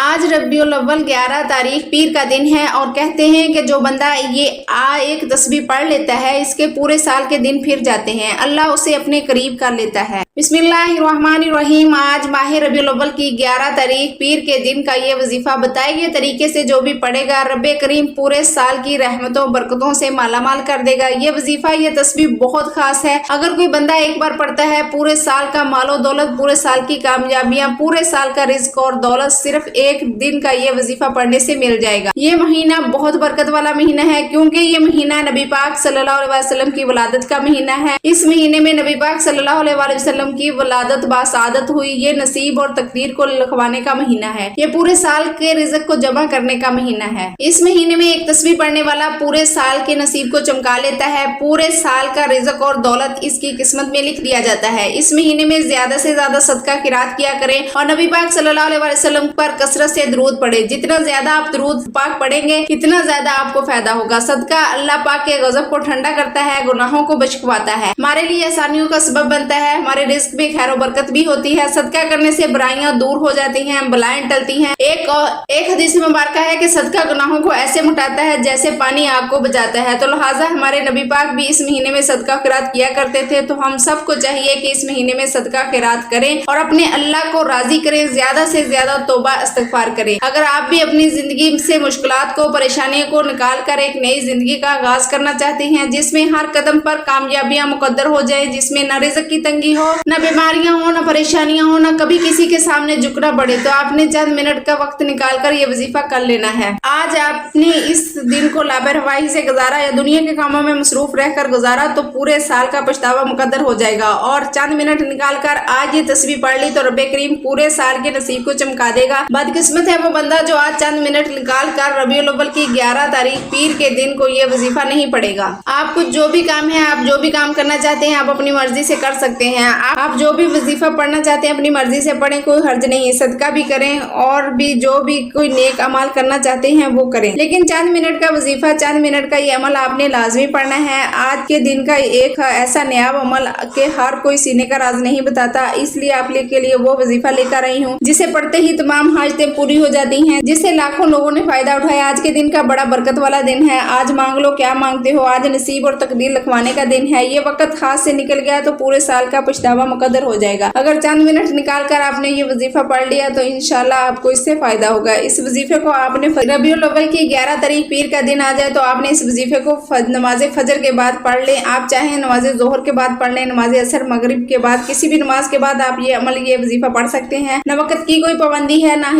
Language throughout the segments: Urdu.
آج ربیع الاول 11 تاریخ پیر کا دن ہے اور کہتے ہیں کہ جو بندہ یہ ایک تسبیح پڑھ لیتا ہے اس کے پورے سال کے دن پھر جاتے ہیں، اللہ اسے اپنے قریب کر لیتا ہے۔ بسم اللہ الرحمن الرحیم۔ آج ماہ ربیع الاول کی 11 تاریخ پیر کے دن کا یہ وظیفہ بتائے گئے طریقے سے جو بھی پڑھے گا رب کریم پورے سال کی رحمتوں برکتوں سے مالا مال کر دے گا۔ یہ وظیفہ یہ تسبیح بہت خاص ہے۔ اگر کوئی بندہ ایک بار پڑھتا ہے پورے سال کا مال و دولت، پورے سال کی کامیابیاں، پورے سال کا رزق اور دولت صرف ایک دن کا یہ وظیفہ پڑھنے سے مل جائے گا۔ یہ مہینہ بہت برکت والا مہینہ ہے کیونکہ یہ مہینہ نبی پاک صلی اللہ علیہ وسلم کی ولادت کا مہینہ ہے۔ اس مہینے میں نبی پاک صلی اللہ علیہ وسلم کی ولادت باسعادت ہوئی۔ یہ نصیب اور تقدیر کو لکھوانے کا مہینہ ہے۔ یہ پورے سال کے رزق کو جمع کرنے کا مہینہ ہے۔ اس مہینے میں ایک تسبیح پڑھنے والا پورے سال کے نصیب کو چمکا لیتا ہے۔ پورے سال کا رزق اور دولت اس کی قسمت میں لکھ دیا جاتا ہے۔ اس مہینے میں زیادہ سے زیادہ صدقہ خیرات کیا کریں اور نبی پاک صلی اللہ علیہ وسلم پر کثرت سے درود پڑھیں۔ جتنا زیادہ آپ درود پاک پڑھیں گے اتنا زیادہ آپ کو فائدہ ہوگا۔ صدقہ اللہ پاک کے غضب کو ٹھنڈا کرتا ہے، گناہوں کو بخشواتا ہے، ہمارے لیے آسانیوں کا سبب بنتا ہے، ہمارے رزق میں خیر و برکت بھی ہوتی ہے۔ صدقہ کرنے سے برائیاں دور ہو جاتی ہیں، بلائیں ٹلتی ہیں۔ ایک حدیث مبارکہ ہے کہ صدقہ گناہوں کو ایسے مٹاتا ہے جیسے پانی آگ کو بجھاتا ہے۔ تو لہٰذا ہمارے نبی پاک بھی اس مہینے میں صدقہ خیرات کیا کرتے تھے، تو ہم سب کو چاہیے کہ اس مہینے میں صدقہ خیرات کریں اور اپنے اللہ کو راضی کریں، زیادہ سے زیادہ توبہ استغفار کریں۔ اگر آپ بھی اپنی زندگی سے مشکلات کو، پریشانیوں کو نکال کر ایک نئی زندگی کا آغاز کرنا چاہتے ہیں جس میں ہر قدم پر کامیابیاں مقدر ہو جائیں، جس میں نہ رزق کی تنگی ہو، نہ بیماریاں ہوں، نہ پریشانیاں ہوں، نہ کبھی کسی کے سامنے جھکنا پڑے، تو آپ نے چند منٹ کا وقت نکال کر یہ وظیفہ کر لینا ہے۔ آج آپ نے اس دن کو لاپرواہی سے گزارا یا دنیا کے کاموں میں مصروف رہ کر گزارا تو پورے سال کا پچھتاوا مقدر ہو جائے گا، اور چند منٹ نکال کر آج یہ تسبیح پڑھ لی تو رب کریم پورے سال کے نصیب کو چمکا دے گا۔ بدقسمت ہے وہ بندہ جو آج چند منٹ نکال کر ربیع الاول کی 11 تاریخ پیر کے دن کو یہ وظیفہ نہیں پڑھے گا۔ آپ کو جو بھی کام ہے، آپ جو بھی کام کرنا چاہتے ہیں آپ اپنی مرضی سے کر سکتے ہیں۔ آپ جو بھی وظیفہ پڑھنا چاہتے ہیں اپنی مرضی سے پڑھیں، کوئی حرج نہیں، صدقہ بھی کریں اور بھی جو بھی کوئی نیک عمل کرنا چاہتے ہیں وہ کریں، لیکن چند منٹ کا وظیفہ، چند منٹ کا یہ عمل آپ نے لازمی پڑھنا ہے۔ آج کے دن کا ایک ایسا نیاب عمل کہ ہر کوئی سینے کا راز نہیں بتاتا، اس لیے آپ کے لیے وہ وظیفہ لے کر آئی ہوں جسے پڑھتے ہی تمام حاجتیں پوری ہو جاتی ہیں، جس سے لاکھوں لوگوں نے فائدہ اٹھایا۔ آج کے دن کا بڑا برکت والا دن ہے۔ آج مانگ لو کیا مانگتے ہو، آج نصیب اور تقدیر لکھوانے کا دن ہے۔ یہ وقت ہاتھ سے نکل گیا تو پورے سال کا پچھتاوا مقدر ہو جائے گا۔ اگر چند منٹ نکال کر آپ نے یہ وظیفہ پڑھ لیا تو انشاءاللہ آپ کو اس سے فائدہ ہوگا۔ اس وظیفے کو آپ نے ربیع الاول کی 11 تاریخ پیر کا دن آ جائے تو آپ نے اس وظیفے کو نماز فجر کے بعد پڑھ لیں۔ آپ چاہیں نماز ظہر کے بعد پڑھ لیں، نماز عصر، مغرب کے بعد، کسی بھی نماز کے بعد آپ یہ عمل، یہ وظیفہ پڑھ سکتے ہیں۔ نہ وقت کی کوئی پابندی ہے، نہ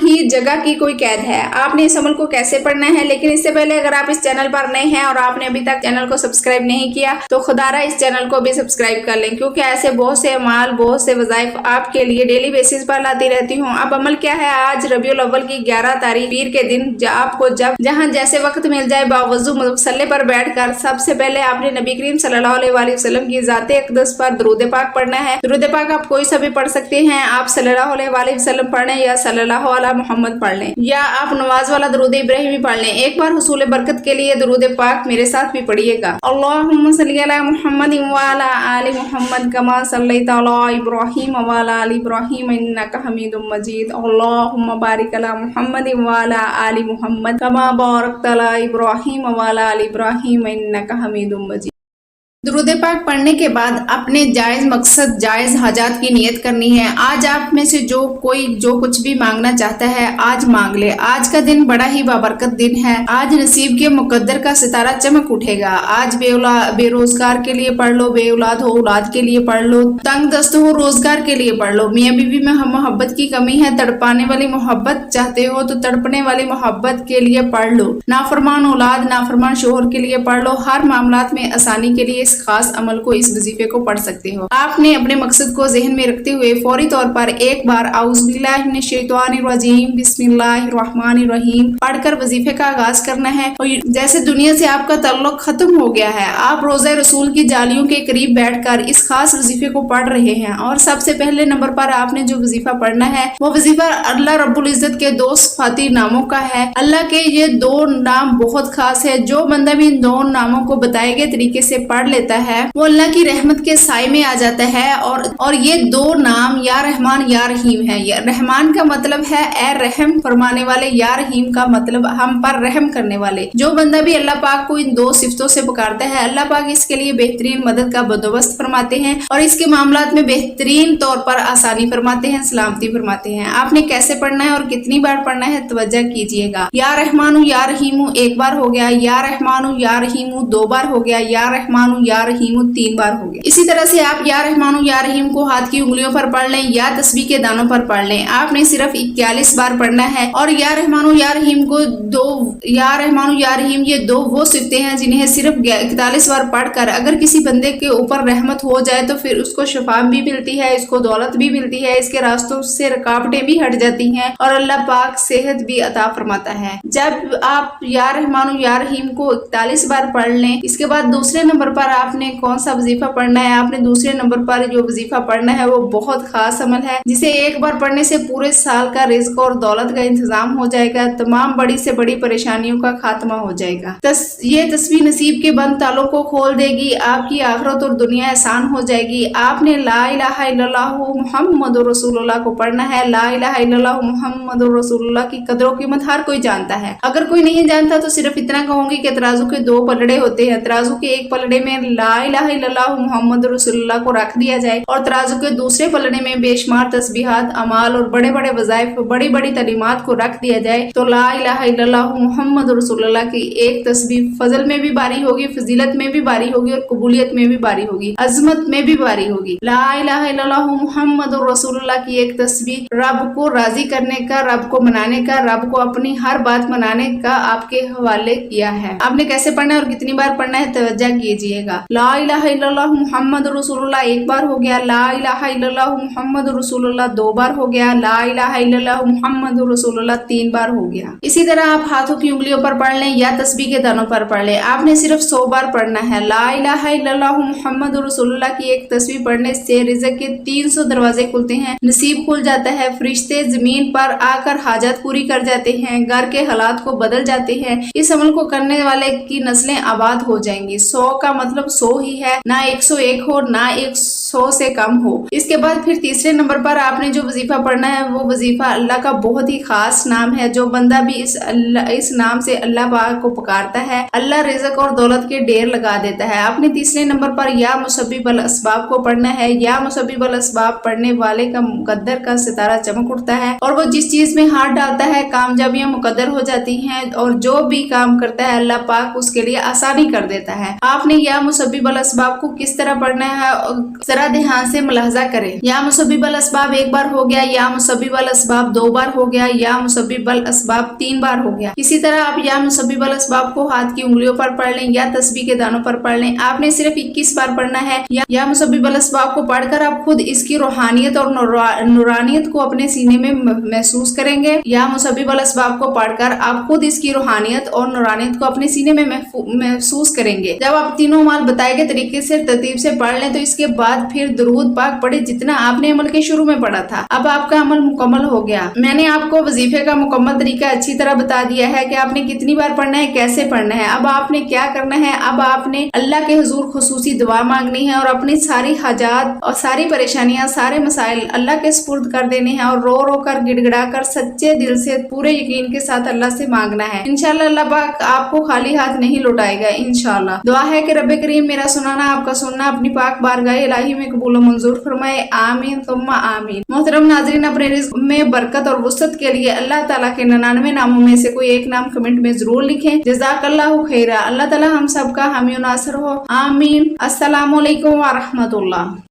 ہی جگہ کی کوئی قید ہے۔ آپ نے اس عمل کو کیسے پڑھنا ہے، لیکن اس سے پہلے اگر آپ اس چینل پر نئے ہیں اور آپ نے ابھی تک چینل کو سبسکرائب نہیں کیا تو خدا را اس چینل کو بھی سبسکرائب کر لیں، کیونکہ ایسے بہت سے اعمال، بہت سے وظائف آپ کے لیے ڈیلی بیسس پر لاتی رہتی ہوں۔ اب عمل کیا ہے؟ آج ربیع الاول کی 11 تاریخ پیر کے دن آپ کو جہاں جیسے وقت مل جائے باوضو مصلی پر بیٹھ کر سب سے پہلے آپ نے نبی کریم صلی اللہ علیہ وسلم کی ذات اقدس پر درود پاک پڑھنا ہے۔ درود پاک آپ کوئی سا بھی پڑھ سکتے ہیں، آپ صلی اللہ علیہ وسلم پڑھ لیں یا صلی اللہ علیہ محمد پڑھ لیں، یا آپ نواز والا درود ابراہیمی پڑھ لیں۔ ایک بار حصول برکت کے لیے درود پاک میرے ساتھ بھی پڑھیے گا۔ اللہم صلی علی محمد وعلی آل محمد کما صلیت علی ابراہیم وعلی آل ابراہیم انک حمید مجید۔ اللہم بارک علی محمد وعلی آل محمد کما بارکت علی ابراہیم وعلی آل ابراہیم انک حمید مجید۔ درود پاک پڑھنے کے بعد اپنے جائز مقصد، جائز حاجات کی نیت کرنی ہے۔ آج آپ میں سے جو کچھ بھی مانگنا چاہتا ہے آج مانگ لے۔ آج کا دن بڑا ہی بابرکت دن ہے۔ آج نصیب کے مقدر کا ستارہ چمک اٹھے گا۔ آج بے روزگار کے لیے پڑھ لو، بے اولاد ہو اولاد کے لیے پڑھ لو، تنگ دست ہو روزگار کے لیے پڑھ لو، میاں بیوی میں محبت کی کمی ہے، تڑپانے والی محبت چاہتے ہو تو تڑپنے والی محبت کے لیے پڑھ لو، نافرمان اولاد، نافرمان شوہر کے لیے پڑھ لو۔ ہر معاملات میں آسانی کے لیے اس خاص عمل کو، اس وظیفے کو پڑھ سکتے ہو۔ آپ نے اپنے مقصد کو ذہن میں رکھتے ہوئے فوری طور پر ایک بار اعوذ باللہ من الشیطان الرجیم بسم اللہ الرحمن الرحیم پڑھ کر وظیفے کا آغاز کرنا ہے۔ اور جیسے دنیا سے آپ کا تعلق ختم ہو گیا ہے، آپ روضہ رسول کی جالیوں کے قریب بیٹھ کر اس خاص وظیفے کو پڑھ رہے ہیں، اور سب سے پہلے نمبر پر آپ نے جو وظیفہ پڑھنا ہے وہ وظیفہ اللہ رب العزت کے 2 صفاتی ناموں کا ہے۔ اللہ کے یہ 2 نام بہت خاص ہے۔ جو بندہ بھی ان 2 ناموں کو بتائے گئے طریقے سے پڑھ لیتا ہے وہ اللہ کی رحمت کے سائے میں آ جاتا ہے۔ اور یہ دو نام یا رحمان یا رحیم ہے۔ رحمان کا مطلب ہے اے رحم فرمانے والے، یا رحیم کا مطلب ہم پر رحم کرنے والے۔ جو بندہ بھی اللہ پاک کو ان دو صفتوں سے پکارتا ہے، اللہ پاک اس کے لیے بہترین مدد کا بندوبست فرماتے ہیں اور اس کے معاملات میں بہترین طور پر آسانی فرماتے ہیں، سلامتی فرماتے ہیں۔ آپ نے کیسے پڑھنا ہے اور کتنی بار پڑھنا ہے توجہ کیجئے گا۔ یا رحمان یا رحیم ایک بار ہو گیا، یا رحمان یا رحیم دو بار ہو گیا، یا رحمان یا رحیم تین بار ہو گیا۔ اسی طرح سے آپ یا رحمان یا رحیم کو ہاتھ کی انگلیوں پر پڑھ لیں یا تسبیح کے دانوں پر پڑھ لیں۔ آپ نے صرف 41 بار پڑھنا ہے اور یا رحمان یا رحیم کو یا رحمان یا رحیم یہ دو وہ صفتیں ہیں جنہیں صرف 41 بار پڑھ کر اگر کسی بندے کے اوپر رحمت ہو جائے تو پھر اس کو شفا بھی ملتی ہے، اس کو دولت بھی ملتی ہے، اس کے راستوں سے رکاوٹیں بھی ہٹ جاتی ہیں اور اللہ پاک صحت بھی عطا فرماتا ہے۔ جب آپ یا رحمان یا رحیم کو 41 بار پڑھ لیں، اس کے بعد دوسرے نمبر پر آپ نے کون سا وظیفہ پڑھنا ہے؟ آپ نے دوسرے نمبر پر جو وظیفہ پڑھنا ہے وہ بہت خاص عمل ہے جسے ایک بار پڑھنے سے پورے سال کا رزق اور دولت کا انتظام ہو جائے گا، تمام بڑی سے بڑی پریشانیوں کا خاتمہ ہو جائے گا۔ یہ تسبیح نصیب کے بند تالوں کو کھول دے گی، آپ کی آخرت اور دنیا آسان ہو جائے گی۔ آپ نے لا الہ الا اللہ محمد رسول اللہ کو پڑھنا ہے۔ لا الہ الا اللہ محمد رسول اللہ کی قدر و قیمت ہر کوئی جانتا ہے، اگر کوئی نہیں جانتا تو صرف اتنا کہوں گی کہ ترازو کے دو پلڑے ہوتے ہیں، ترازو کے ایک پلڑے میں لا الہ الا اللہ محمد رسول اللہ کو رکھ دیا جائے اور ترازو کے دوسرے پلڑے میں بے شمار تسبیحات، اعمال اور بڑے بڑے وظائف، بڑی بڑی تعلیمات کو رکھ دیا جائے تو لا الہ الا اللہ محمد رسول اللہ کی ایک تسبیح فضل میں بھی باری ہوگی، فضیلت میں بھی باری ہوگی اور قبولیت میں بھی باری ہوگی، عظمت میں بھی باری ہوگی۔ لا الہ الا اللہ محمد رسول اللہ کی ایک تسبیح رب کو راضی کرنے کا، رب کو منانے کا، رب کو اپنی ہر بات منانے کا آپ کے حوالے کیا ہے۔ آپ نے کیسے پڑھنا ہے اور کتنی بار پڑھنا ہے توجہ کیجئے گا۔ لا الہ الا اللہ محمد رسول اللہ ایک بار ہو گیا، لا الہ الا اللہ محمد رسول اللہ دو بار ہو گیا، لا الہ الا اللہ محمد رسول اللہ تین بار ہو گیا۔ اسی طرح آپ ہاتھوں کی انگلیوں پر پڑھ لیں یا تسبیح کے دانوں پر پڑھ لیں۔ آپ نے صرف 100 بار پڑھنا ہے۔ لا الہ الا اللہ محمد رسول اللہ کی ایک تسبیح پڑھنے سے رزق کے 300 دروازے کھلتے ہیں، نصیب کھل جاتا ہے، فرشتے زمین پر آ کر حاجت پوری کر جاتے ہیں، گھر کے حالات کو بدل جاتے ہیں، اس عمل کو کرنے والے کی نسلیں آباد ہو جائیں گی۔ 100 کا مطلب 100 ہی ہے، نہ 101 ہو نہ 100 سے کم ہو۔ اس کے بعد پھر تیسرے نمبر پر آپ نے جو وظیفہ پڑھنا ہے وہ وظیفہ اللہ کا بہت ہی خاص نام ہے۔ جو بندہ بھی اس نام سے اللہ پاک کو پکارتا ہے، اللہ رزق اور دولت کے ڈھیر لگا دیتا ہے۔ آپ نے تیسرے نمبر پر یا مسبب الاسباب کو پڑھنا ہے۔ یا مسبب الاسباب پڑھنے والے کا مقدر کا ستارہ چمک اٹھتا ہے اور وہ جس چیز میں ہاتھ ڈالتا ہے کامیابیاں مقدر ہو جاتی ہیں اور جو بھی کام کرتا ہے اللہ پاک اس کے لیے آسانی کر دیتا ہے۔ آپ نے یا مسبب الاسباب کو کس طرح پڑھنا ہے ذرا دھیان سے ملاحظہ کریں۔ یا مسبب الاسباب ایک بار ہو گیا، یا مسبب الاسباب دو بار ہو گیا، یا مسبب الاسباب تین بار ہو گیا۔ اسی طرح آپ یا مسبب الاسباب کو ہاتھ کی انگلیوں پر پڑھ لیں یا تسبیح کے دانوں پر پڑھ لیں۔ آپ نے صرف 21 بار پڑھنا ہے۔ یا مسبب الاسباب کو پڑھ کر آپ خود اس کی روحانیت اور نورانیت کو اپنے سینے میں محسوس کریں گے۔ یا مسبب الاسباب کو پڑھ کر آپ خود اس کی روحانیت اور نورانیت کو اپنے سینے میں محسوس کریں گے۔ جب آپ تینوں اعمال بتائے گئے طریقے سے ترتیب سے پڑھ لیں تو اس کے بعد پھر درود پاک پڑھے جتنا آپ نے عمل کے شروع میں پڑھا تھا۔ اب آپ کا عمل مکمل ہو گیا۔ میں نے آپ کو وظیفے کا مکمل طریقہ اچھی طرح بتا دیا ہے کہ آپ نے کتنی بار پڑھنا ہے، کیسے پڑھنا ہے۔ اب آپ نے کیا کرنا ہے؟ اب آپ نے اللہ کے حضور خصوصی دعا مانگنی ہے اور اپنی ساری حاجات اور ساری پریشانیاں، سارے مسائل اللہ کے سپرد کر دینے ہیں اور رو رو کر گڑ گڑا کر سچے دل سے پورے یقین کے ساتھ اللہ سے مانگنا ہے۔ انشاءاللہ اللہ پاک آپ کو خالی ہاتھ نہیں لوٹائے گا انشاءاللہ۔ دعا ہے کہ رب کریم میرا سنانا، آپ کا سننا اپنی پاک بارگاہ الہی میں قبول و منظور فرمائے، آمین ثم آمین۔ محترم ناظرین، اپنے رزق میں برکت اور وسعت کے لیے اللہ تعالیٰ کے 99 ناموں میں سے کوئی ایک نام کمنٹ میں ضرور لکھیں۔ جزاک اللہ خیرہ۔ اللہ تعالیٰ ہم سب کا حامی و ناصر ہو، آمین۔ السلام علیکم ورحمۃ اللہ۔